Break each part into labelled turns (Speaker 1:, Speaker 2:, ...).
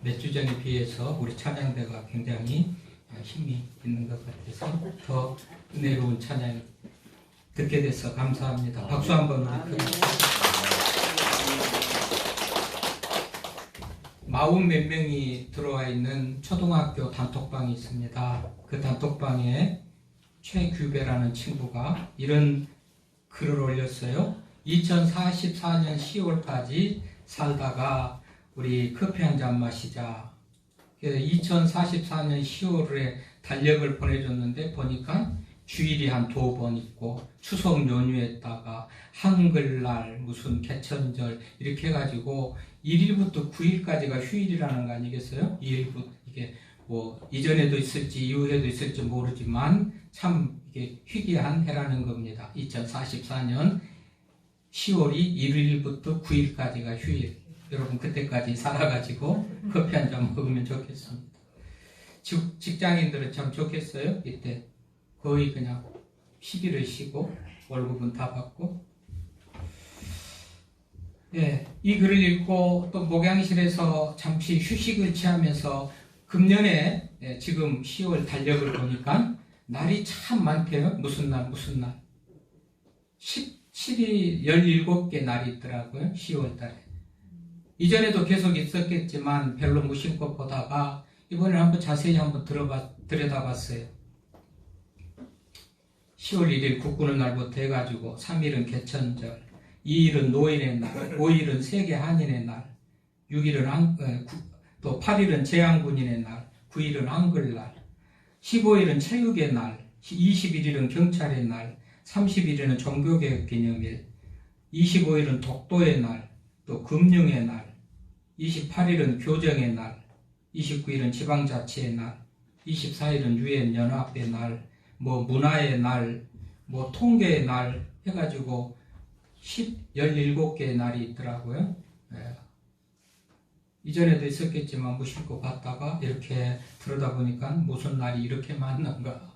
Speaker 1: 몇 주 전에 비해서 우리 찬양대가 굉장히 힘이 있는 것 같아서 더 은혜로운 찬양 듣게 돼서 감사합니다. 박수 한번 우리 크게. 40 몇 명이 들어와 있는 초등학교 단톡방이 있습니다. 그 단톡방에 최규배라는 친구가 이런 글을 올렸어요. 2044년 10월까지 살다가 우리 커피 한 잔 마시자. 2044년 10월에 달력을 보내줬는데 보니까 주일이 한 2번 있고 추석 연휴에다가 한글날 무슨 개천절 이렇게 해가지고 1일부터 9일까지가 휴일이라는 거 아니겠어요? 2일부터 이게 뭐 이전에도 있을지 이후에도 있을지 모르지만 참 이게 희귀한 해라는 겁니다. 2044년 10월이 1일부터 9일까지가 휴일. 여러분 그때까지 살아가지고 커피 한 잔 먹으면 좋겠습니다. 직장인들은 참 좋겠어요. 이때 거의 그냥 시기를 쉬고 월급은 다 받고. 예, 이 글을 읽고 또 목양실에서 잠시 휴식을 취하면서 금년에 지금 10월 달력을 보니까 날이 참 많대요. 무슨 날 17이 17개 날이 있더라고요. 10월 달에. 이전에도 계속 있었겠지만 별로 무심코 보다가 이번에 한번 자세히 한번 들여다봤어요. 10월 1일 국군의 날부터 해가지고 3일은 개천절, 2일은 노인의 날, 5일은 세계 한인의 날, 6일은 또 8일은 제왕군인의 날, 9일은 한글날, 15일은 체육의 날, 21일은 경찰의 날, 30일에는 종교개혁 기념일, 25일은 독도의 날, 또 금융의 날, 28일은 교정의 날, 29일은 지방자치의 날, 24일은 유엔연합의 날, 뭐 문화의 날, 뭐 통계의 날 해가지고 17개의 날이 있더라고요. 이전에도 있었겠지만 무심코 봤다가 이렇게 들여다보니까 무슨 날이 이렇게 많은가.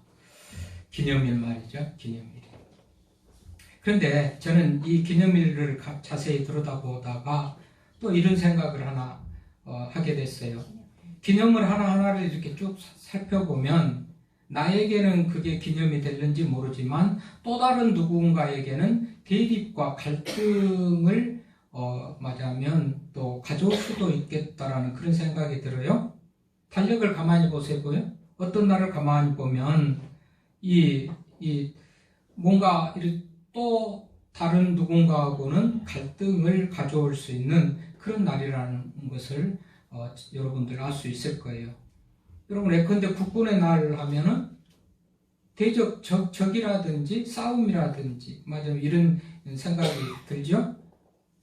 Speaker 1: 기념일 말이죠. 기념일. 그런데 저는 이 기념일을 자세히 들여다보다가 또 이런 생각을 하나 하게 됐어요. 기념을 하나하나를 이렇게 쭉 살펴보면 나에게는 그게 기념이 될는지 모르지만 또 다른 누군가에게는 대립과 갈등을 말하면 또 가져올 수도 있겠다라는 그런 생각이 들어요. 달력을 가만히 보세요. 어떤 날을 가만히 보면 이 뭔가 또 다른 누군가하고는 갈등을 가져올 수 있는 그런 날이라는 것을 여러분들 알 수 있을 거예요. 여러분 예컨대 국군의 날 하면은 대적 적이라든지 싸움이라든지 맞아요. 이런 생각이 들죠.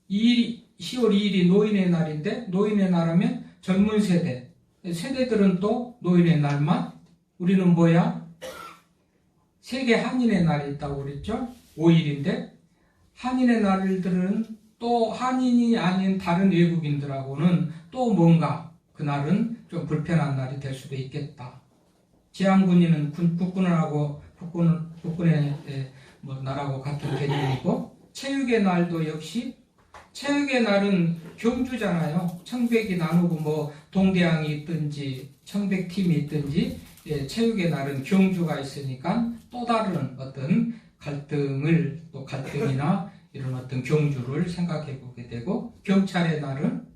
Speaker 1: 10월 2일이 노인의 날인데 노인의 날 하면 젊은 세대들은 또 노인의 날만 우리는 뭐야? 세계 한인의 날이 있다고 그랬죠. 5일인데 한인의 날들은 또 한인이 아닌 다른 외국인들하고는 또 뭔가 그날은 좀 불편한 날이 될 수도 있겠다. 제왕군인은 국군하고 국군의 날하고 같은 개념이고 체육의 날도 역시 체육의 날은 경주잖아요. 청백이 나누고 뭐 동대항이 있든지 청백팀이 있든지 체육의 날은 경주가 있으니까 또 다른 어떤 갈등이나 이런 어떤 경주를 생각해 보게 되고 경찰의 날은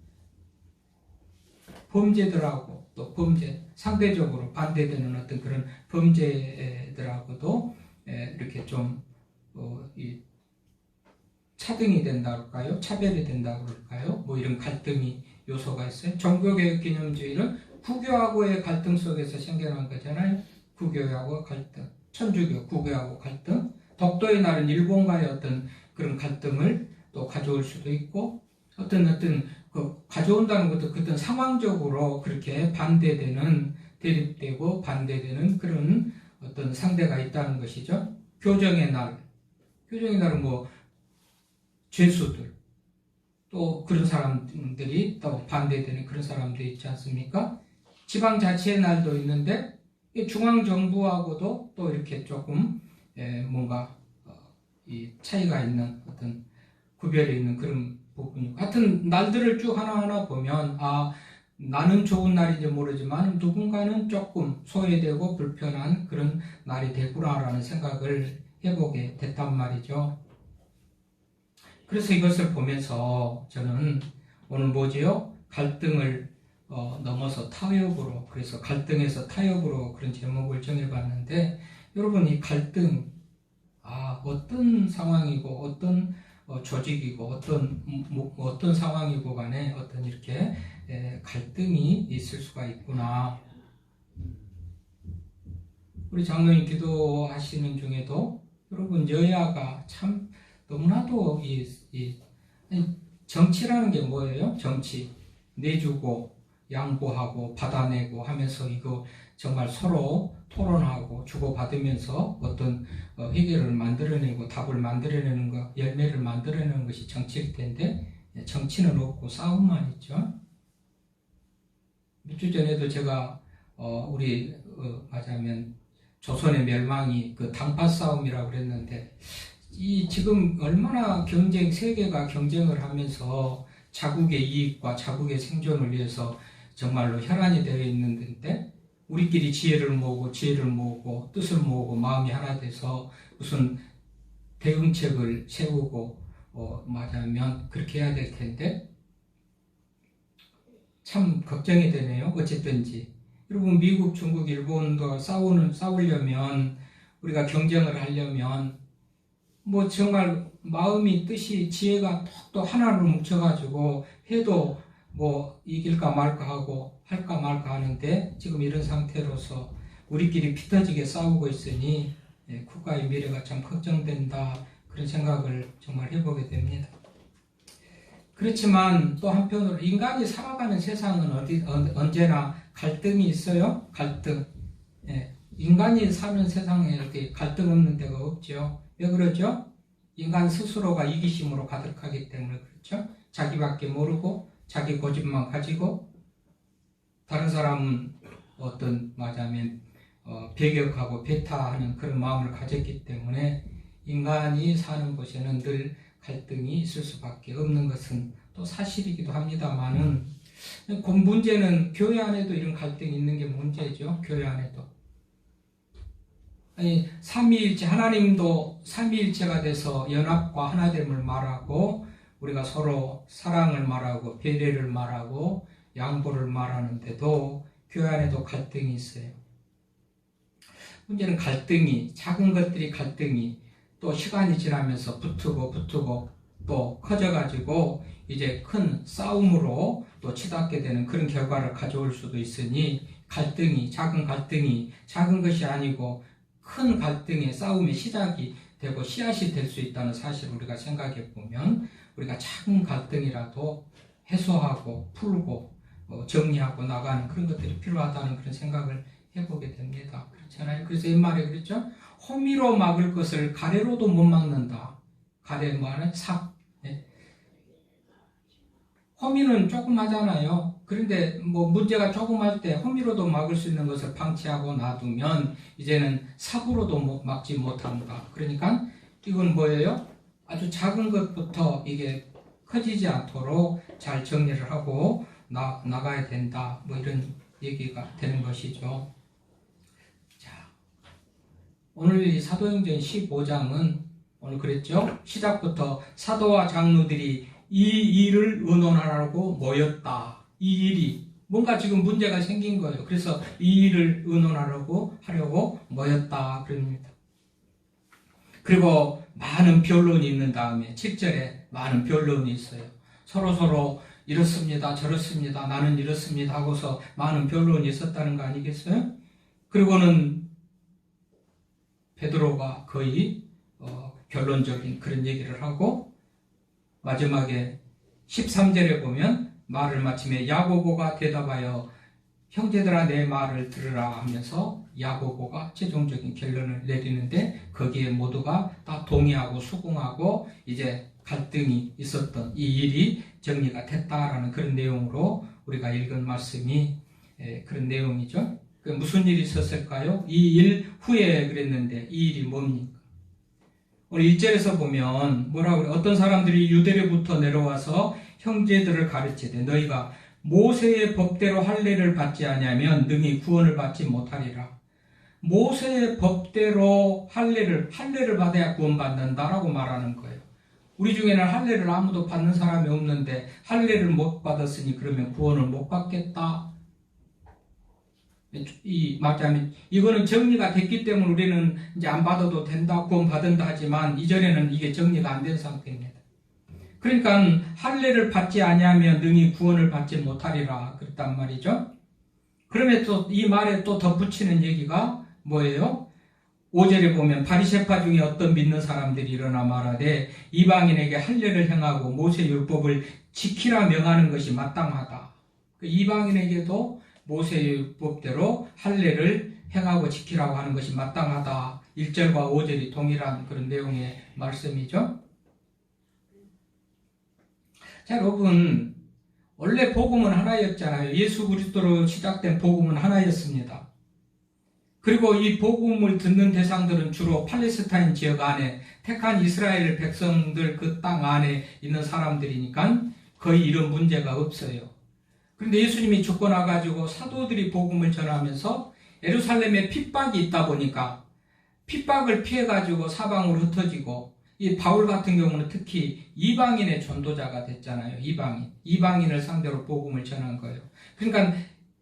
Speaker 1: 범죄들하고 또 상대적으로 반대되는 어떤 그런 범죄들하고도 이렇게 좀 차등이 된다 그럴까요? 차별이 된다 그럴까요? 뭐 이런 갈등이 요소가 있어요. 종교개혁 기념주의는 구교하고의 갈등 속에서 생겨난 거잖아요. 구교하고 갈등, 천주교, 구교하고 갈등, 독도의 날은 일본과의 어떤 그런 갈등을 또 가져올 수도 있고 가져온다는 것도 어떤 상황적으로 그렇게 대립되고 반대되는 그런 어떤 상대가 있다는 것이죠. 교정의 날은 뭐 죄수들 또 그런 사람들이 또 반대되는 그런 사람들이 있지 않습니까? 지방자치의 날도 있는데 중앙정부하고도 또 이렇게 조금 뭔가 이 차이가 있는 어떤 구별이 있는 그런 부분이고 하여튼 날들을 쭉 하나하나 보면 나는 좋은 날인지 모르지만 누군가는 조금 소외되고 불편한 그런 날이 되구나라는 생각을 해보게 됐단 말이죠. 그래서 이것을 보면서 저는 오늘 뭐지요? 갈등을 넘어서 타협으로, 그래서 갈등에서 타협으로 그런 제목을 정해봤는데, 여러분 이 갈등, 어떤 상황이고 어떤 조직이고 어떤 상황이고 간에 어떤 이렇게 갈등이 있을 수가 있구나. 우리 장로님 기도하시는 중에도 여러분 여야가 참 너무나도 아니, 정치라는 게 뭐예요? 정치 내주고 양보하고 받아내고 하면서 이거 정말 서로 토론하고 주고받으면서 어떤 해결을 만들어내고 답을 만들어내는 것, 열매를 만들어내는 것이 정치일 텐데 정치는 없고 싸움만 있죠. 몇 주 전에도 제가 우리 말하자면 조선의 멸망이 그 당파 싸움이라고 그랬는데, 이 지금 얼마나 세계가 경쟁을 하면서 자국의 이익과 자국의 생존을 위해서 정말로 혈안이 되어 있는데, 우리끼리 지혜를 모으고 뜻을 모으고 마음이 하나 돼서 무슨 대응책을 세우고 말하자면 그렇게 해야 될 텐데 참 걱정이 되네요. 어쨌든지 여러분 미국, 중국, 일본도 싸우려면 우리가 경쟁을 하려면 뭐 정말 마음이 뜻이 지혜가 또 하나로 뭉쳐가지고 해도 뭐 이길까 말까 하고 할까 말까 하는데, 지금 이런 상태로서 우리끼리 피 터지게 싸우고 있으니 국가의 미래가 참 걱정된다, 그런 생각을 정말 해보게 됩니다. 그렇지만 또 한편으로 인간이 살아가는 세상은 언제나 갈등이 있어요. 갈등. 인간이 사는 세상에 이렇게 갈등 없는 데가 없죠. 왜 그러죠? 인간 스스로가 이기심으로 가득하기 때문에 그렇죠. 자기밖에 모르고 자기 고집만 가지고 다른 사람은 어떤 말하자면 배격하고 배타하는 그런 마음을 가졌기 때문에 인간이 사는 곳에는 늘 갈등이 있을 수밖에 없는 것은 또 사실이기도 합니다만은, 그 문제는 교회 안에도 이런 갈등이 있는 게 문제죠. 교회 안에도. 아니, 삼위일체, 하나님도 삼위일체가 돼서 연합과 하나됨을 말하고 우리가 서로 사랑을 말하고 배려를 말하고 양보를 말하는데도 교회 안에도 갈등이 있어요. 문제는 갈등이, 작은 것들이 갈등이 또 시간이 지나면서 붙고 또 커져가지고 이제 큰 싸움으로 또 치닫게 되는 그런 결과를 가져올 수도 있으니, 작은 갈등이 작은 것이 아니고 큰 갈등의 싸움의 시작이 되고 씨앗이 될 수 있다는 사실을 우리가 생각해 보면, 우리가 작은 갈등이라도 해소하고 풀고 정리하고 나가는 그런 것들이 필요하다는 그런 생각을 해보게 됩니다. 그렇잖아요. 그래서 옛말에 그랬죠. 호미로 막을 것을 가래로도 못 막는다. 가래 뭐하는 삽. 호미는 조그마잖아요. 그런데 뭐 문제가 조그말 때 호미로도 막을 수 있는 것을 방치하고 놔두면 이제는 삽으로도 막지 못한다. 그러니까 이건 뭐예요? 아주 작은 것부터 이게 커지지 않도록 잘 정리를 하고 나가야 된다. 뭐 이런 얘기가 되는 것이죠. 자, 오늘 이 사도행전 15장은 오늘 그랬죠? 시작부터 사도와 장로들이 이 일을 의논하라고 모였다. 이 일이 뭔가 지금 문제가 생긴 거예요. 그래서 이 일을 의논하려고 모였다. 그럽니다. 그리고 많은 변론이 있는 다음에 7절에 많은 변론이 있어요. 서로 이렇습니다, 저렇습니다, 나는 이렇습니다 하고서 많은 변론이 있었다는 거 아니겠어요? 그리고는 베드로가 거의 결론적인 그런 얘기를 하고, 마지막에 13절에 보면 말을 마침에 야고보가 대답하여 형제들아 내 말을 들으라 하면서 야고보가 최종적인 결론을 내리는데, 거기에 모두가 다 동의하고 수긍하고 이제 갈등이 있었던 이 일이 정리가 됐다라는 그런 내용으로 우리가 읽은 말씀이 그런 내용이죠. 그 무슨 일이 있었을까요? 이 일 후에 그랬는데 이 일이 뭡니까? 오늘 1절에서 보면 뭐라고 그래? 어떤 사람들이 유대로부터 내려와서 형제들을 가르치되 너희가 모세의 법대로 할례를 받지 아니하면 능히 구원을 받지 못하리라. 모세의 법대로 할례를 받아야 구원받는다라고 말하는 거예요. 우리 중에는 할례를 아무도 받는 사람이 없는데 할례를 못 받았으니 그러면 구원을 못 받겠다. 말하자면 이거는 정리가 됐기 때문에 우리는 이제 안 받아도 된다, 구원 받은다 하지만 이전에는 이게 정리가 안 된 상태입니다. 그러니까 할례를 받지 아니하면 능히 구원을 받지 못하리라 그랬단 말이죠. 그러면 또 이 말에 또 덧붙이는 얘기가 뭐예요? 5절에 보면 바리새파 중에 어떤 믿는 사람들이 일어나 말하되 이방인에게 할례를 행하고 모세 율법을 지키라 명하는 것이 마땅하다. 이방인에게도 모세 율법대로 할례를 행하고 지키라고 하는 것이 마땅하다. 1절과 5절이 동일한 그런 내용의 말씀이죠. 자, 여러분, 원래 복음은 하나였잖아요. 예수 그리스도로 시작된 복음은 하나였습니다. 그리고 이 복음을 듣는 대상들은 주로 팔레스타인 지역 안에 택한 이스라엘 백성들 그 땅 안에 있는 사람들이니까 거의 이런 문제가 없어요. 그런데 예수님이 죽고 나가지고 사도들이 복음을 전하면서 예루살렘에 핍박이 있다 보니까 핍박을 피해가지고 사방으로 흩어지고 이 바울 같은 경우는 특히 이방인의 전도자가 됐잖아요. 이방인을 상대로 복음을 전한 거예요. 그러니까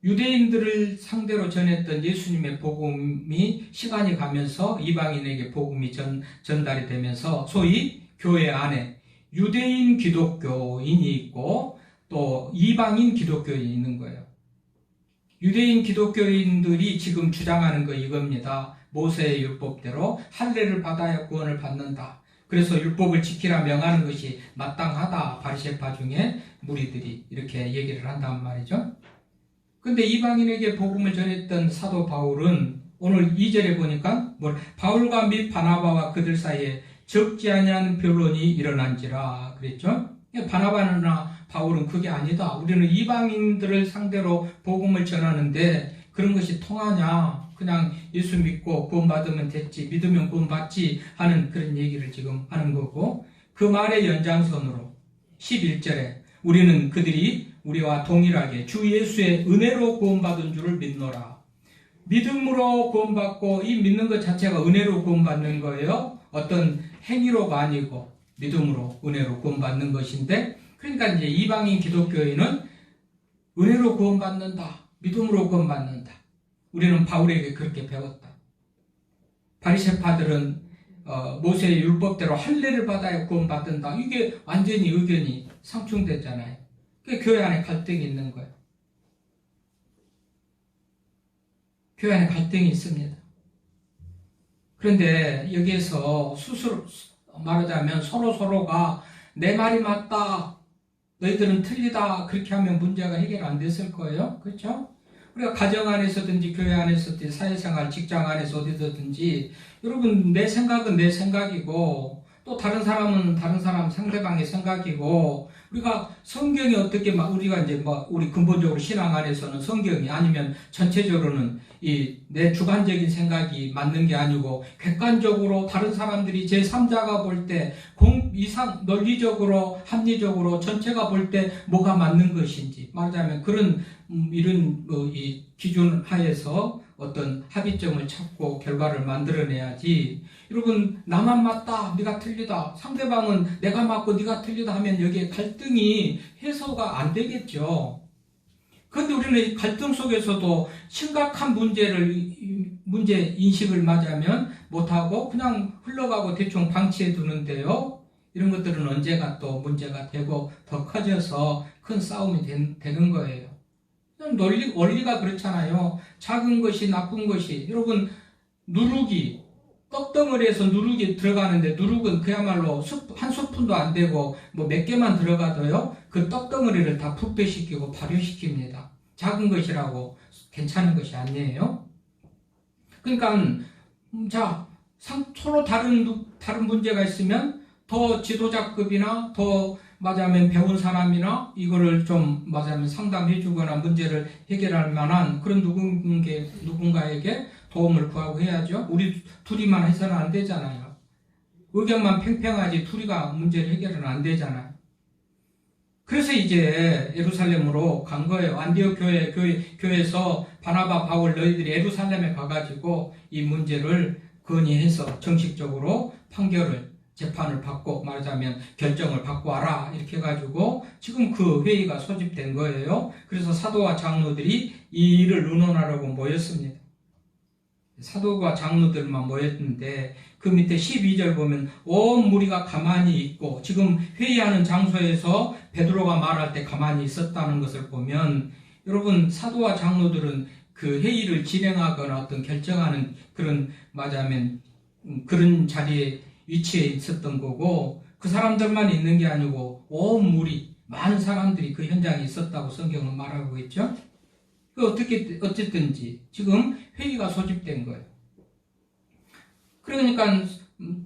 Speaker 1: 유대인들을 상대로 전했던 예수님의 복음이 시간이 가면서 이방인에게 복음이 전달이 되면서 소위 교회 안에 유대인 기독교인이 있고 또 이방인 기독교인이 있는 거예요. 유대인 기독교인들이 지금 주장하는 거 이겁니다. 모세의 율법대로 할례를 받아야 구원을 받는다. 그래서 율법을 지키라 명하는 것이 마땅하다. 바리새파 중에 무리들이 이렇게 얘기를 한단 말이죠. 근데 이방인에게 복음을 전했던 사도 바울은 오늘 2절에 보니까 바울과 및 바나바와 그들 사이에 적지 아니한 변론이 일어난지라 그랬죠. 바나바나 바울은 그게 아니다. 우리는 이방인들을 상대로 복음을 전하는데 그런 것이 통하냐. 그냥 예수 믿고 구원받으면 됐지. 믿으면 구원받지 하는 그런 얘기를 지금 하는 거고 그 말의 연장선으로 11절에 우리는 그들이 우리와 동일하게 주 예수의 은혜로 구원받은 줄을 믿노라. 믿음으로 구원받고 이 믿는 것 자체가 은혜로 구원받는 거예요. 어떤 행위로가 아니고 믿음으로 은혜로 구원받는 것인데 그러니까 이제 이방인 기독교인은 은혜로 구원받는다. 믿음으로 구원받는다. 우리는 바울에게 그렇게 배웠다. 바리새파들은 모세의 율법대로 할례를 받아야 구원받는다. 이게 완전히 의견이 상충됐잖아요. 교회 안에 갈등이 있는 거예요. 교회 안에 갈등이 있습니다. 그런데 여기에서 스스로 말하자면 서로가 내 말이 맞다. 너희들은 틀리다. 그렇게 하면 문제가 해결 안 됐을 거예요. 그렇죠? 우리가 가정 안에서든지 교회 안에서든지 사회생활, 직장 안에서 어디서든지 여러분 내 생각은 내 생각이고 또 다른 사람은 다른 사람 상대방의 생각이고 우리가 성경이 어떻게 우리가 이제 우리 근본적으로 신앙 안에서는 성경이 아니면 전체적으로는 이 내 주관적인 생각이 맞는 게 아니고 객관적으로 다른 사람들이 제3자가 볼 때 논리적으로 합리적으로 전체가 볼 때 뭐가 맞는 것인지 말하자면 그런 이런 이 기준 하에서 어떤 합의점을 찾고 결과를 만들어내야지. 여러분 나만 맞다 네가 틀리다 상대방은 내가 맞고 네가 틀리다 하면 여기에 갈등이 해소가 안 되겠죠. 그런데 우리는 갈등 속에서도 심각한 문제 인식을 맞으면 못하고 그냥 흘러가고 대충 방치해 두는데요. 이런 것들은 언제가 또 문제가 되고 더 커져서 큰 싸움이 되는 거예요. 원리가 그렇잖아요. 작은 것이 나쁜 것이 여러분 누룩이 떡덩어리에서 누룩이 들어가는데 누룩은 그야말로 한 스푼도 안 되고 몇 개만 들어가도요 그 떡덩어리를 다 부패시키고 발효시킵니다. 작은 것이라고 괜찮은 것이 아니에요. 그러니까 서로 다른 문제가 있으면 더 지도자급이나 더 맞아면 배운 사람이나 이거를 좀 맞아면 상담해 주거나 문제를 해결할 만한 그런 누군가에게 도움을 구하고 해야죠. 우리 둘이만 해서는 안 되잖아요. 의견만 팽팽하지 둘이가 문제를 해결은 안 되잖아요. 그래서 이제 예루살렘으로 간 거예요. 안디옥 교회에서 바나바, 바울 너희들이 예루살렘에 가가지고 이 문제를 건의해서 정식적으로 재판을 받고 말하자면 결정을 받고 와라 이렇게 해가지고 지금 그 회의가 소집된 거예요. 그래서 사도와 장로들이 이 일을 의논하려고 모였습니다. 사도가 장로들만 모였는데 그 밑에 12절 보면 온 무리가 가만히 있고, 지금 회의하는 장소에서 베드로가 말할 때 가만히 있었다는 것을 보면, 여러분 사도와 장로들은 그 회의를 진행하거나 어떤 결정하는 그런 말하자면 그런 자리에 위치해 있었던 거고, 그 사람들만 있는 게 아니고 온 무리 많은 사람들이 그 현장에 있었다고 성경은 말하고 있죠. 어쨌든지 지금 회의가 소집된 거예요. 그러니까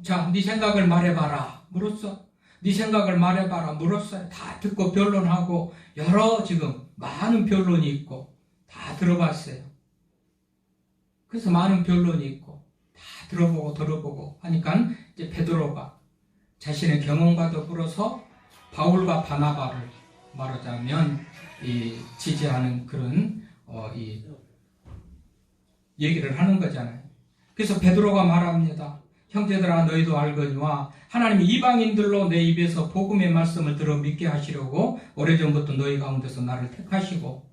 Speaker 1: 자, 네 생각을 말해봐라 물었어. 네 생각을 말해봐라 물었어요. 다 듣고 변론하고 여러 지금 많은 변론이 있고 다 들어봤어요. 그래서 많은 변론이 있고 다 들어보고 하니까 이제 베드로가 자신의 경험과 더불어서 바울과 바나바를 말하자면 지지하는 그런 이 얘기를 하는 거잖아요. 그래서 베드로가 말합니다. 형제들아 너희도 알거니와 하나님이 이방인들로 내 입에서 복음의 말씀을 들어 믿게 하시려고 오래전부터 너희 가운데서 나를 택하시고,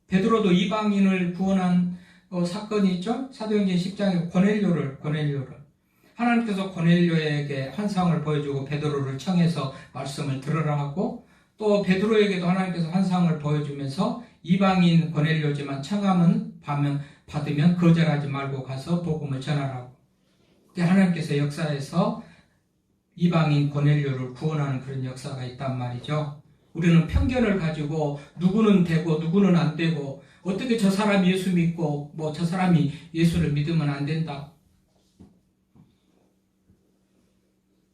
Speaker 1: 베드로도 이방인을 구원한 사건이 있죠. 사도행전 10장에 고넬료를 하나님께서 고넬료에게 환상을 보여주고 베드로를 청해서 말씀을 들으라 하고, 또 베드로에게도 하나님께서 환상을 보여주면서 이방인 고넬료지만 청함은 받으면 거절하지 말고 가서 복음을 전하라고. 하나님께서 역사에서 이방인 고넬료를 구원하는 그런 역사가 있단 말이죠. 우리는 편견을 가지고 누구는 되고 누구는 안 되고, 어떻게 저 사람이 예수 믿고 저 사람이 예수를 믿으면 안 된다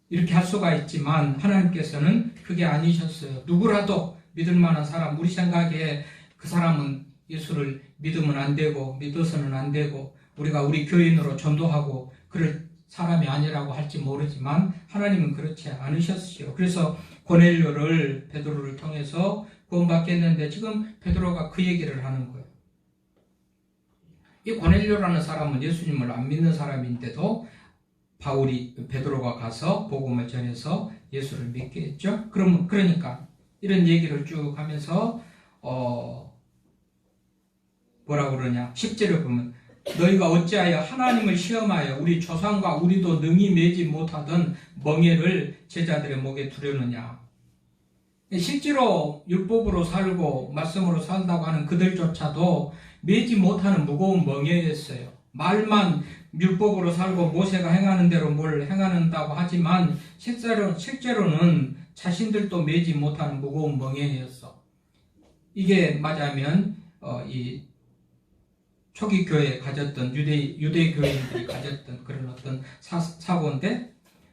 Speaker 1: 이렇게 할 수가 있지만, 하나님께서는 그게 아니셨어요. 누구라도 믿을 만한 사람, 우리 생각에 그 사람은 예수를 믿으면 안 되고 믿어서는 안 되고 우리가 우리 교인으로 전도하고 그럴 사람이 아니라고 할지 모르지만 하나님은 그렇지 않으셨어요. 그래서 고넬료를 베드로를 통해서 구원받게 했는데 지금 베드로가 그 얘기를 하는 거예요. 이 고넬료라는 사람은 예수님을 안 믿는 사람인데도 베드로가 가서 복음을 전해서 예수를 믿게 했죠. 그러니까 이런 얘기를 쭉 하면서 뭐라고 그러냐, 10절을 보면 너희가 어찌하여 하나님을 시험하여 우리 조상과 우리도 능히 매지 못하던 멍에를 제자들의 목에 두려느냐. 실제로 율법으로 살고 말씀으로 산다고 하는 그들조차도 매지 못하는 무거운 멍에였어요. 말만 율법으로 살고 모세가 행하는 대로 뭘 행하는다고 하지만 실제로는 자신들도 매지 못하는 무거운 멍에였어. 이게 맞으면 이 초기 교회에 가졌던 유대 교인들이 가졌던 그런 어떤 사고인데,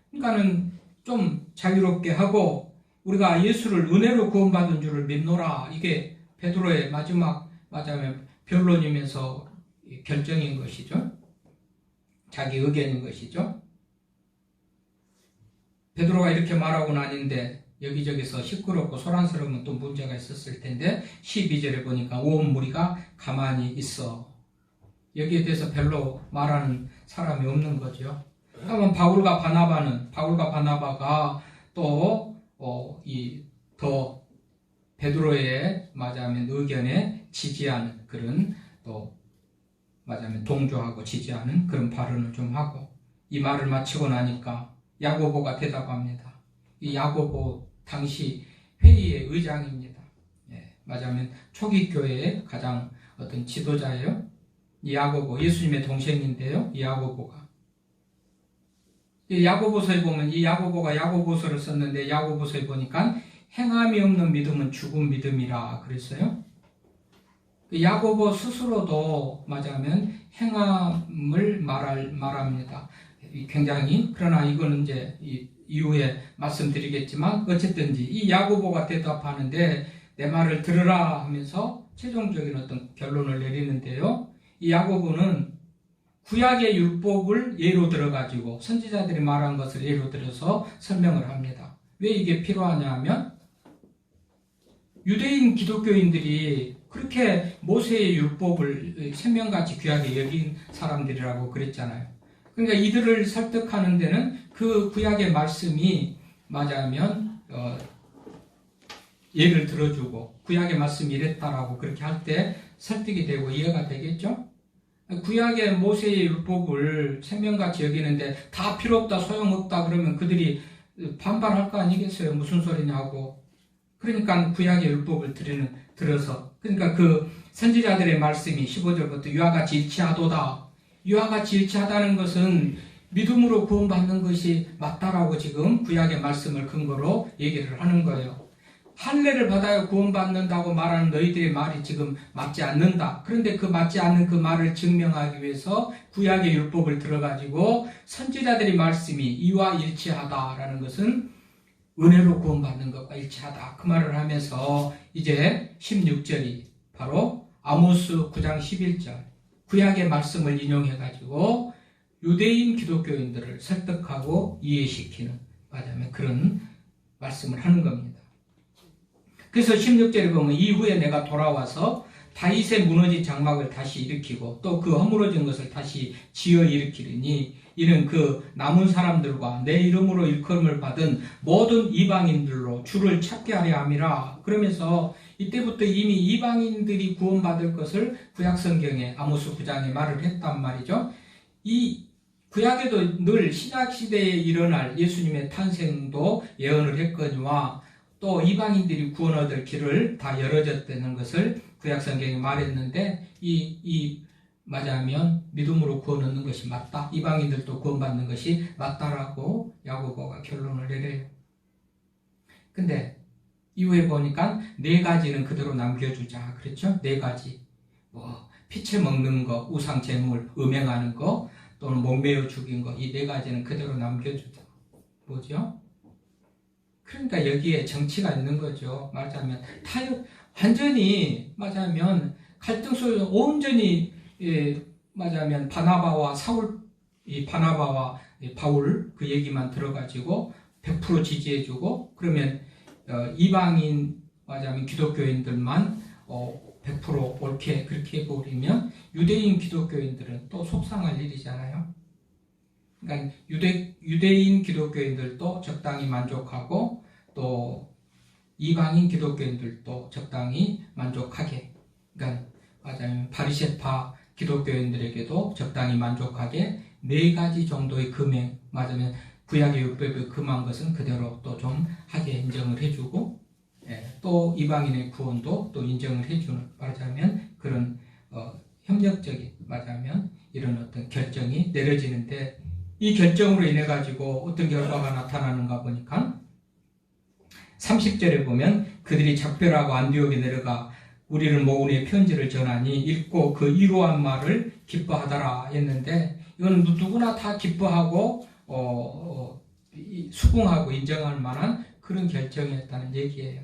Speaker 1: 그러니까는 좀 자유롭게 하고 우리가 예수를 은혜로 구원받은 줄을 믿노라. 이게 베드로의 마지막 맞으면 변론이면서 결정인 것이죠. 자기 의견인 것이죠. 베드로가 이렇게 말하고 나는데 여기저기서 시끄럽고 소란스러우면 또 문제가 있었을 텐데 12절에 보니까 온 무리가 가만히 있어. 여기에 대해서 별로 말하는 사람이 없는 거죠. 그러면 바울과 바나바가 또 더 베드로의 맞으면 의견에 지지하는 그런, 또 맞으면 동조하고 지지하는 그런 발언을 좀 하고, 이 말을 마치고 나니까 야고보가 대답합니다. 이 야고보 당시 회의의 의장입니다. 맞으면 초기 교회의 가장 어떤 지도자예요. 이 야고보, 예수님의 동생인데요. 이 야고보가. 이 야고보서에 보면 이 야고보가 야고보서를 썼는데 야고보서에 보니까 행함이 없는 믿음은 죽은 믿음이라 그랬어요. 야고보 스스로도 맞으면 행함을 말합니다. 굉장히, 그러나 이거는 이제 이후에 말씀드리겠지만 어쨌든지 이 야고보가 대답하는데 내 말을 들으라 하면서 최종적인 어떤 결론을 내리는데요. 이 야고보는 구약의 율법을 예로 들어가지고 선지자들이 말한 것을 예로 들어서 설명을 합니다. 왜 이게 필요하냐 하면 유대인 기독교인들이 그렇게 모세의 율법을 생명같이 귀하게 여긴 사람들이라고 그랬잖아요. 그러니까 이들을 설득하는 데는 그 구약의 말씀이 맞으면 예를 들어주고 구약의 말씀이 이랬다라고 그렇게 할 때 설득이 되고 이해가 되겠죠? 구약의 모세의 율법을 생명같이 여기는데 다 필요 없다, 소용없다 그러면 그들이 반발할 거 아니겠어요? 무슨 소리냐고. 그러니까 구약의 율법을 들어서 그러니까 그 선지자들의 말씀이 15절부터 이와 같이 일치하도다. 이와 같이 일치하다는 것은 믿음으로 구원받는 것이 맞다라고 지금 구약의 말씀을 근거로 얘기를 하는 거예요. 할례를 받아야 구원받는다고 말하는 너희들의 말이 지금 맞지 않는다. 그런데 그 맞지 않는 그 말을 증명하기 위해서 구약의 율법을 들어가지고 선지자들의 말씀이 이와 일치하다라는 것은 은혜로 구원받는 것과 일치하다. 그 말을 하면서 이제 16절이 바로 아모스 9장 11절 구약의 말씀을 인용해가지고 유대인 기독교인들을 설득하고 이해시키는 맞으면 그런 말씀을 하는 겁니다. 그래서 16절에 보면 이후에 내가 돌아와서 다윗의 무너진 장막을 다시 일으키고 또 그 허물어진 것을 다시 지어 일으키리니 이는 그 남은 사람들과 내 이름으로 일컬음을 받은 모든 이방인들로 주를 찾게 하려 함이라. 그러면서 이때부터 이미 이방인들이 구원받을 것을 구약성경에 아모스 9장에 말을 했단 말이죠. 이 구약에도 늘 신약시대에 일어날 예수님의 탄생도 예언을 했거니와 또 이방인들이 구원 얻을 길을 다 열어줬다는 것을 구약성경에 말했는데 맞으면 믿음으로 구원 얻는 것이 맞다. 이방인들도 구원받는 것이 맞다라고 야고보가 결론을 내려요. 근데 이후에 보니까 4가지는 그대로 남겨주자. 그렇죠? 4가지. 피채 먹는 거, 우상 제물, 음행하는 거, 또는 목매어 죽인 거, 이 4가지는 그대로 남겨주자. 뭐죠? 그러니까 여기에 정치가 있는 거죠. 말하자면 완전히 말하자면 갈등 속에서 온전히 말하자면 바나바와 바울 그 얘기만 들어가지고 100% 지지해주고 그러면 이방인 말하자면 기독교인들만 100% 옳게 그렇게 해버리면 유대인 기독교인들은 또 속상할 일이잖아요. 그러니까 유대인 기독교인들도 적당히 만족하고 또 이방인 기독교인들도 적당히 만족하게 그러니까 맞아요. 바리새파 기독교인들에게도 적당히 만족하게 4가지 정도의 금액 맞으면 구약의 율법에 금한 것은 그대로 또 좀 하게 인정을 해주고 또 이방인의 구원도 또 인정을 해주는 말하자면 그런 협력적인 말하자면 이런 어떤 결정이 내려지는데 이 결정으로 인해 가지고 어떤 결과가 나타나는가 보니까 30절에 보면 그들이 작별하고 안디옥에 내려가 우리를 모으니 편지를 전하니 읽고 그 이루한 말을 기뻐하더라 했는데 이건 누구나 다 기뻐하고 수긍하고 인정할 만한 그런 결정이었다는 얘기예요.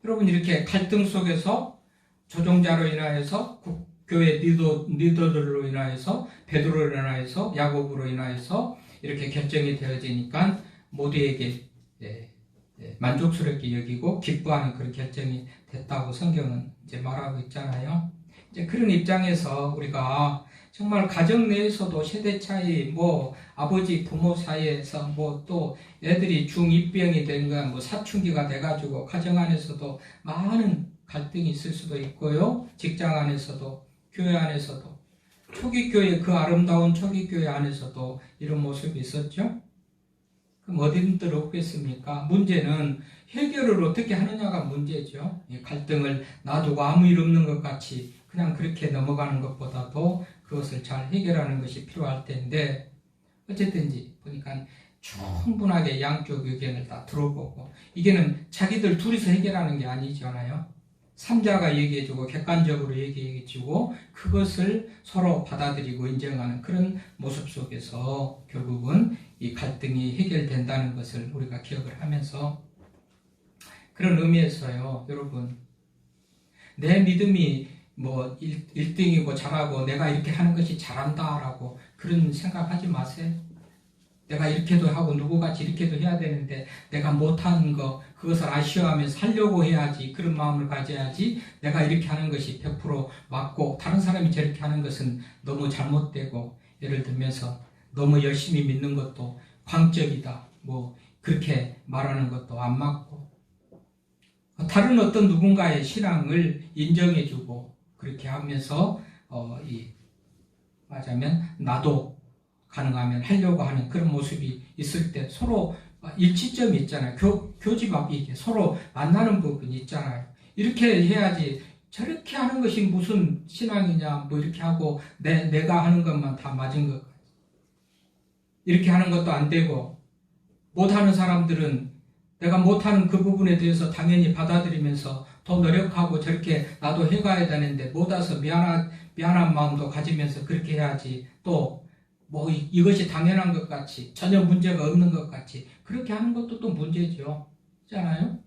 Speaker 1: 여러분 이렇게 갈등 속에서 조종자로 인하여서 교회 리더들로 인하여서 베드로로 인하여서 야고보로 인하여서 이렇게 결정이 되어지니까 모두에게 만족스럽게 여기고 기뻐하는 그런 결정이 됐다고 성경은 이제 말하고 있잖아요. 이제 그런 입장에서 우리가 정말 가정 내에서도 세대 차이, 아버지 부모 사이에서 또 애들이 중2병이 된 건 사춘기가 돼가지고 가정 안에서도 많은 갈등이 있을 수도 있고요. 직장 안에서도 교회 안에서도 초기 교회 그 아름다운 초기 교회 안에서도 이런 모습이 있었죠. 그럼 어딘들 없겠습니까? 문제는 해결을 어떻게 하느냐가 문제죠. 갈등을 놔두고 아무 일 없는 것 같이 그냥 그렇게 넘어가는 것보다도 그것을 잘 해결하는 것이 필요할 텐데 어쨌든지 보니까 충분하게 양쪽 의견을 다 들어보고 이게는 자기들 둘이서 해결하는 게 아니잖아요. 3자가 얘기해주고 객관적으로 얘기해주고 그것을 서로 받아들이고 인정하는 그런 모습 속에서 결국은 이 갈등이 해결된다는 것을 우리가 기억을 하면서 그런 의미에서요. 여러분 내 믿음이 1등이고 잘하고 내가 이렇게 하는 것이 잘한다라고 그런 생각하지 마세요. 내가 이렇게도 하고 누구같이 이렇게도 해야 되는데 내가 못하는 거 그것을 아쉬워하면서 하려고 해야지, 그런 마음을 가져야지. 내가 이렇게 하는 것이 100% 맞고 다른 사람이 저렇게 하는 것은 너무 잘못되고, 예를 들면서 너무 열심히 믿는 것도 광적이다, 뭐 그렇게 말하는 것도 안 맞고, 다른 어떤 누군가의 신앙을 인정해주고 그렇게 하면서 맞으면 나도 가능하면 하려고 하는 그런 모습이 있을 때 서로 일치점이 있잖아요. 교집합이 서로 만나는 부분이 있잖아요. 이렇게 해야지. 저렇게 하는 것이 무슨 신앙이냐, 뭐 이렇게 하고 내가 하는 것만 다 맞은 것 같아요. 이렇게 하는 것도 안 되고, 못하는 사람들은 내가 못하는 그 부분에 대해서 당연히 받아들이면서 더 노력하고 저렇게 나도 해가야 되는데 못와서 미안한 마음도 가지면서 그렇게 해야지. 또 뭐 이것이 당연한 것 같이, 전혀 문제가 없는 것 같이 그렇게 하는 것도 또 문제죠. 그렇잖아요?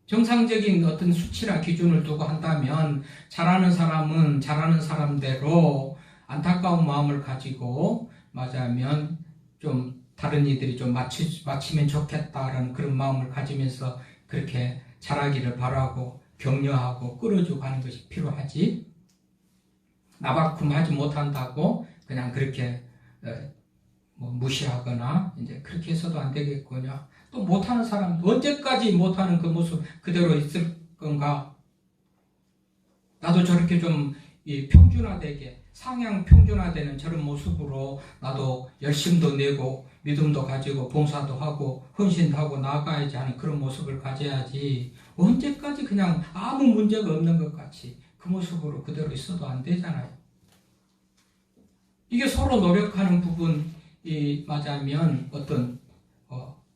Speaker 1: 정상적인 어떤 수치나 기준을 두고 한다면 잘하는 사람은 잘하는 사람대로 안타까운 마음을 가지고, 맞으면 좀 다른 이들이 좀 마치면 좋겠다라는 그런 마음을 가지면서 그렇게 잘하기를 바라고 격려하고 끌어주고 하는 것이 필요하지. 나만큼 하지 못한다고 그냥 그렇게 뭐 무시하거나 이제 그렇게 해서도 안 되겠군요. 또 못하는 사람, 언제까지 못하는 그 모습 그대로 있을 건가? 나도 저렇게 좀 평준화되게, 상향 평준화되는 저런 모습으로 나도 열심도 내고 믿음도 가지고 봉사도 하고 헌신도 하고 나아가야지 하는 그런 모습을 가져야지. 언제까지 그냥 아무 문제가 없는 것 같이 그 모습으로 그대로 있어도 안 되잖아요. 이게 서로 노력하는 부분이 맞으면 어떤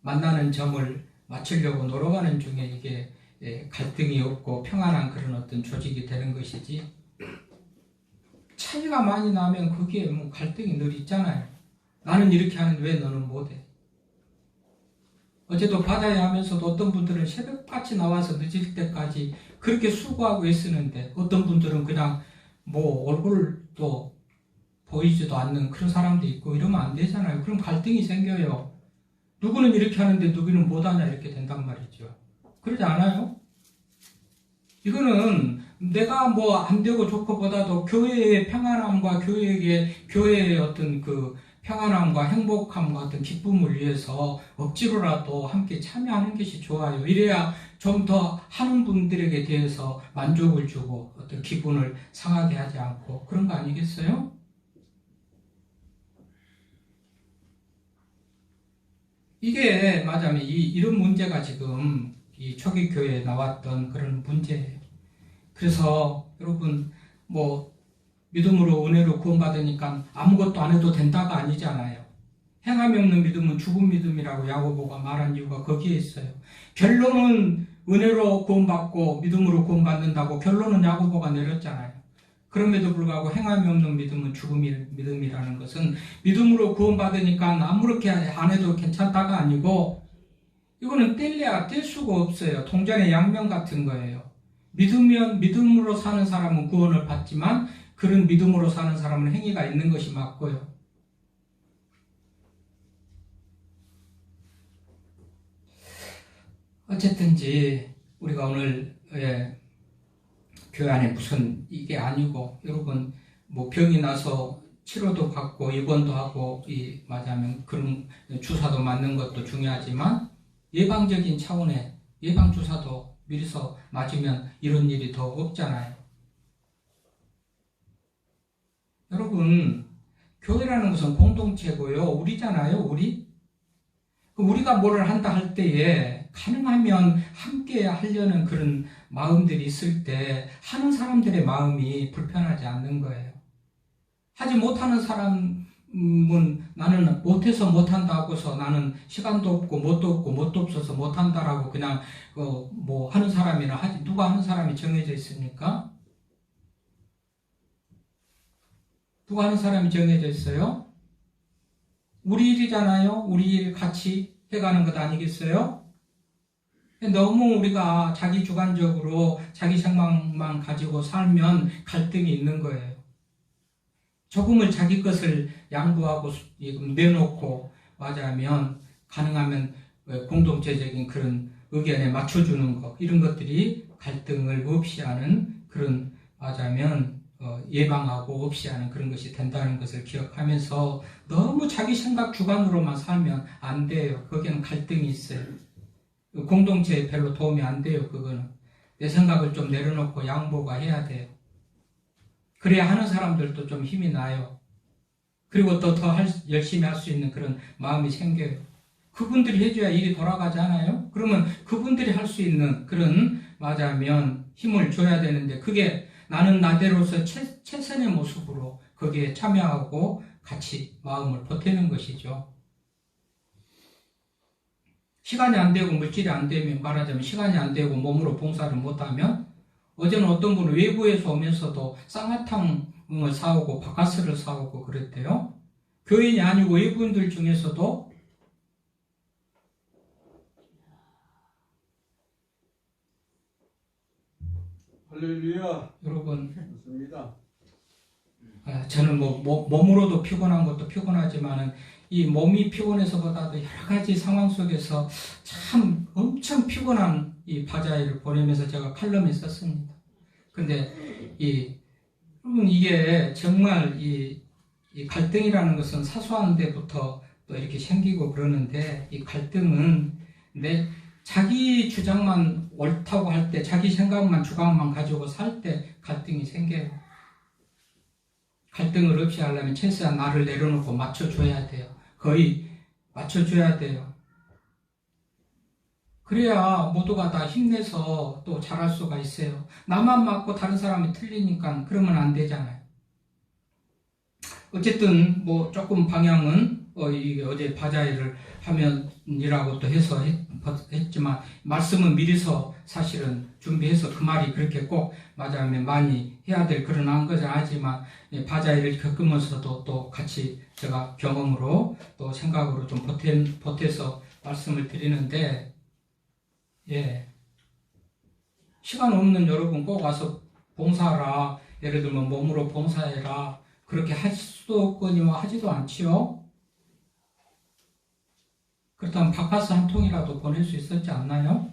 Speaker 1: 만나는 점을 맞추려고 노력하는 중에 이게 갈등이 없고 평안한 그런 어떤 조직이 되는 것이지, 차이가 많이 나면 거기에 뭐 갈등이 늘 있잖아요. 나는 이렇게 하는데 왜 너는 못해? 어제도 바다에 하면서도 어떤 분들은 새벽같이 나와서 늦을 때까지 그렇게 수고하고 있었는데, 어떤 분들은 그냥 뭐 얼굴도 보이지도 않는 그런 사람도 있고, 이러면 안 되잖아요. 그럼 갈등이 생겨요. 누구는 이렇게 하는데 누구는 못하냐, 이렇게 된단 말이죠. 그러지 않아요? 이거는 내가 뭐 안 되고 좋고보다도 교회의 평안함과 교회의 어떤 그 평안함과 행복함과 어떤 기쁨을 위해서 억지로라도 함께 참여하는 것이 좋아요. 이래야 좀 더 하는 분들에게 대해서 만족을 주고 어떤 기분을 상하게 하지 않고, 그런 거 아니겠어요? 이게 맞으면 이런 문제가 지금 이 초기 교회에 나왔던 그런 문제예요. 그래서 여러분, 뭐 믿음으로 은혜로 구원받으니까 아무것도 안 해도 된다가 아니잖아요. 행함이 없는 믿음은 죽은 믿음이라고 야고보가 말한 이유가 거기에 있어요. 결론은 은혜로 구원받고 믿음으로 구원받는다고 결론은 야고보가 내렸잖아요. 그럼에도 불구하고 행함이 없는 믿음은 죽은 믿음이라는 것은, 믿음으로 구원받으니까 아무렇게 안 해도 괜찮다가 아니고, 이거는 뗄래야 뗄 수가 없어요. 동전의 양면 같은 거예요. 믿음으로 사는 사람은 구원을 받지만, 그런 믿음으로 사는 사람은 행위가 있는 것이 맞고요. 어쨌든지 우리가 오늘 교회 안에 무슨 이게 아니고, 여러분 뭐 병이 나서 치료도 받고 입원도 하고 맞으면 그런 주사도 맞는 것도 중요하지만, 예방적인 차원의 예방 주사도 미리서 맞으면 이런 일이 더 없잖아요. 여러분, 교회라는 것은 공동체고요. 우리잖아요. 우리가 뭐를 한다 할 때에 가능하면 함께 하려는 그런 마음들이 있을 때 하는 사람들의 마음이 불편하지 않는 거예요. 하지 못하는 사람은 나는 못해서 못한다고서 나는 시간도 없고 뭣도 없어서 못한다라고 그냥 뭐 하는 사람이나 하지, 누가 하는 사람이 정해져 있습니까? 누가 하는 사람이 정해져 있어요? 우리 일이잖아요. 우리 일 같이 해가는 것 아니겠어요? 너무 우리가 자기 주관적으로 자기 생각만 가지고 살면 갈등이 있는 거예요. 조금을 자기 것을 양보하고 내놓고 맞으면 가능하면 공동체적인 그런 의견에 맞춰주는 것, 이런 것들이 갈등을 없이 하는 그런, 맞아면 예방하고 없이 하는 그런 것이 된다는 것을 기억하면서 너무 자기 생각 주관으로만 살면 안 돼요. 거기는 갈등이 있어요. 공동체에 별로 도움이 안 돼요. 그거는 내 생각을 좀 내려놓고 양보가 해야 돼요. 그래야 하는 사람들도 좀 힘이 나요. 그리고 또 더 열심히 할 수 있는 그런 마음이 생겨요. 그분들이 해줘야 일이 돌아가잖아요. 그러면 그분들이 할 수 있는 그런, 맞아면 힘을 줘야 되는데, 그게 나는 나대로서 최선의 모습으로 거기에 참여하고 같이 마음을 보태는 것이죠. 시간이 안 되고 물질이 안 되면, 말하자면 시간이 안 되고 몸으로 봉사를 못하면, 어제는 어떤 분은 외부에서 오면서도 쌍화탕을 사오고 바카스를 사오고 그랬대요. 교인이 아니고 외부인들 중에서도
Speaker 2: 할렐루야.
Speaker 1: 여러분,
Speaker 2: 좋습니다.
Speaker 1: 저는 몸으로도 피곤한 것도 피곤하지만은 이 몸이 피곤해서보다도 여러 가지 상황 속에서 참 엄청 피곤한 이 바자회를 보내면서 제가 칼럼에 썼습니다. 근데 여러분, 이게 정말 이 갈등이라는 것은 사소한 데부터 또 이렇게 생기고 그러는데, 이 갈등은 자기 주장만 옳다고 할 때, 자기 생각만 주관만 가지고 살 때 갈등이 생겨요. 갈등을 없이 하려면 최소한 나를 내려놓고 맞춰줘야 돼요. 거의 맞춰줘야 돼요. 그래야 모두가 다 힘내서 또 잘할 수가 있어요. 나만 맞고 다른 사람이 틀리니까 그러면 안 되잖아요. 어쨌든 조금 방향은 이게 어제 바자회를 하면이라고 또 해서 했지만, 말씀은 미리서 사실은 준비해서 그 말이 그렇게 꼭 맞아면 많이 해야 될 그런 한 것은 아니지만, 바자회를 겪으면서도 또 같이 제가 경험으로 또 생각으로 좀 보태서 말씀을 드리는데, 시간 없는 여러분 꼭 와서 봉사하라, 예를 들면 몸으로 봉사해라, 그렇게 할 수도 없거니와 하지도 않지요. 그렇다면 바카스 한 통이라도 보낼 수 있었지 않나요?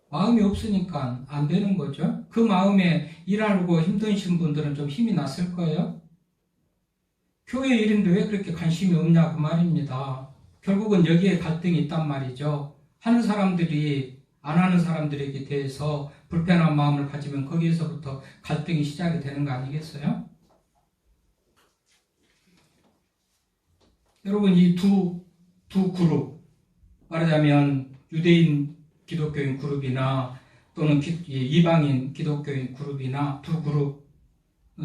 Speaker 1: 마음이 없으니까 안 되는 거죠. 그 마음에 일하고 힘드신 분들은 좀 힘이 났을 거예요. 교회 일인데 왜 그렇게 관심이 없냐 그 말입니다. 결국은 여기에 갈등이 있단 말이죠. 하는 사람들이 안 하는 사람들에게 대해서 불편한 마음을 가지면 거기에서부터 갈등이 시작이 되는 거 아니겠어요? 여러분, 이 두 그룹, 말하자면 유대인 기독교인 그룹이나 또는 이방인 기독교인 그룹이나 두 그룹,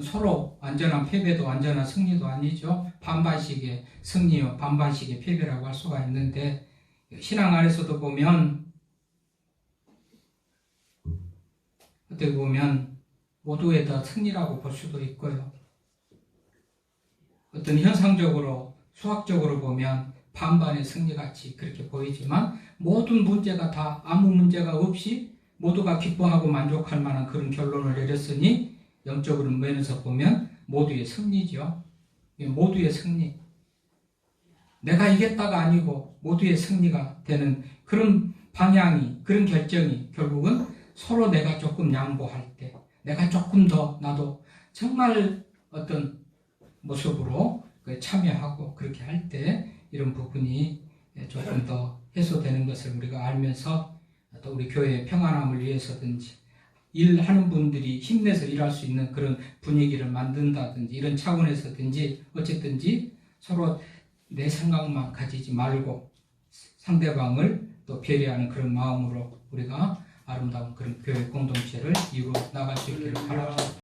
Speaker 1: 서로 완전한 패배도 완전한 승리도 아니죠. 반반씩의 승리와 반반씩의 패배라고 할 수가 있는데, 신앙 안에서도 보면 어떻게 보면 모두의 다 승리라고 볼 수도 있고요. 어떤 현상적으로 수학적으로 보면 반반의 승리같이 그렇게 보이지만, 모든 문제가 다 아무 문제가 없이 모두가 기뻐하고 만족할 만한 그런 결론을 내렸으니, 영적으로 면에서 보면 모두의 승리죠. 모두의 승리. 내가 이겼다가 아니고 모두의 승리가 되는 그런 방향이, 그런 결정이 결국은 서로 내가 조금 양보할 때, 내가 조금 더 나도 정말 어떤 모습으로 참여하고 그렇게 할 때 이런 부분이 조금 더 해소되는 것을 우리가 알면서, 또 우리 교회의 평안함을 위해서든지 일하는 분들이 힘내서 일할 수 있는 그런 분위기를 만든다든지 이런 차원에서든지 어쨌든지 서로 내 생각만 가지지 말고 상대방을 또 배려하는 그런 마음으로 우리가 아름다운 그런 교회 공동체를 이루어 나갈 수 있기를 바랍니다.